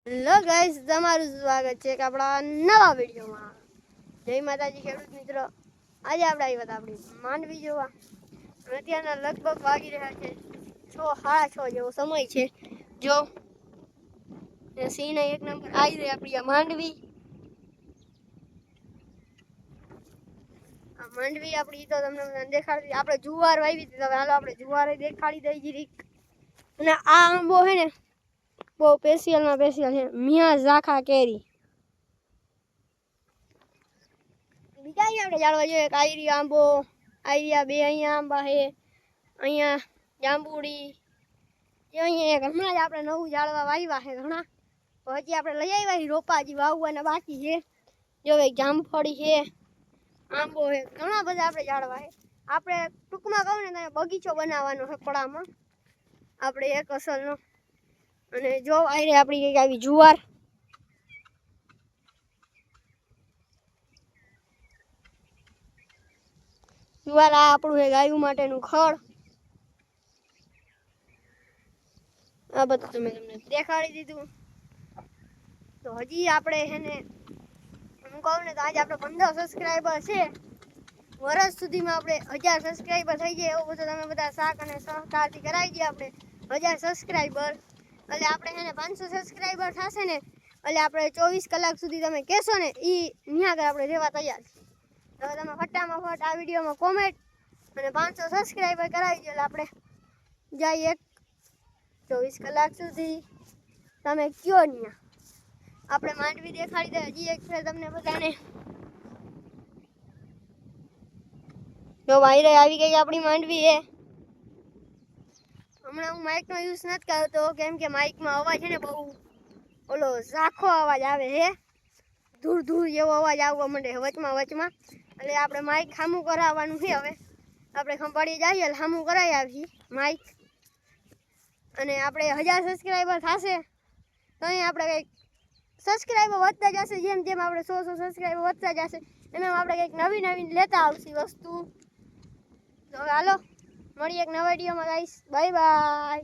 Hello guys, તમારું સ્વાગત છે આપણા નવા વિડીયોમાં. જય માતાજી ખેડૂત મિત્રો. આજે આપણે આવ્યા આપણી માંડવી જોવા. અત્યારના લગભગ વાગી રહ્યા છે 6:30 જેવો સમય છે. જો સીને એક નંબર આવી રહી આપણી આ માંડવી. આ માંડવી આપણી તો તમને દેખાડી. આપણે જુવાર વાવી હતી, હવે હાલો આપણે જુવાર દેખાડી દઈ જીરીક. અને આ આંબો હે ને બહુ સ્પેશિયલમાં સ્પેશિયલ છે, મિયા ઝાખા કેરી. બીજા અહીંયા આપણે જાણવા જોઈએ કાયરી આંબો, આયરિયા બે અહીંયા આંબા છે, અહીંયા જાંબુડી. અહીંયા એક હમણાં જ આપણે નવું ઝાડવા વાવ્યા છે ઘણા, હજી આપણે લઈ આવ્યા છીએ રોપા, હજી વાવવાના બાકી છે. જો એક જામફળી છે, આંબો છે, ઘણા બધા આપણે ઝાડવા છે. આપણે ટૂંકમાં કહું ને તમે બગીચો બનાવવાનો છે પડામાં આપણે એક અસલનો. અને જો આયરે આપણી કંઈક આવી જુવાર. જુવાર આ આપણું છે ગાયું માટેનું ખડ. આ બધું તમે તમને દેખાડી દીધું. તો હજી આપણે છે ને હું કહું ને તો આજે આપણે 15 સબસ્ક્રાઈબર છે. વર્ષ સુધીમાં આપણે 1000 સબસ્ક્રાઈબર થઈ જાય એવું બધું તમે બધા સાથ અને સહકારથી કરાવી દઈએ. આપણે 1000 સબસ્ક્રાઈબર એટલે આપણે છે ને 500 સબસ્ક્રાઈબર થશે ને એટલે આપણે 24 કલાક સુધી તમે કહેશો ને એ ત્યાં આગળ આપણે રહેવા તૈયાર છીએ. હવે તમે ફટાફટ આ વિડીયોમાં કોમેન્ટ અને 500 સબસ્ક્રાઈબર કરાવી દો એટલે આપણે જઈએ 24 કલાક સુધી તમે કયો ત્યાં. આપણે માંડવી દેખાડી દે હજી એક ફેર તમને બધાને. જો વાયરે આવી ગઈ આપણી માંડવી એ. હમણાં હું માઇકનો યુઝ નથી કરતો કેમ કે માઇકમાં અવાજ છે ને બહુ ઓલો ઝાખો અવાજ આવે છે, ધૂળ ધૂળ જેવો અવાજ આવવા માંડે વચમાં. એટલે આપણે માઇક સામું કરાવવાનું છે. હવે આપણે ખંભાળીએ જઈએ એટલે સામું કરાવી આવીએ માઇક. અને આપણે 1000 સબસ્ક્રાઈબર થશે તો અહીં આપણે કંઈક સબસ્ક્રાઈબર વધતા જશે. જેમ જેમ આપણે 100 સબસ્ક્રાઈબર વધતા જશે એમ આપણે કંઈક નવી લેતા આવશે વસ્તુ. તો હાલો મળીએ એક નવા વિડીયોમાં ગાઈસ. Bye bye.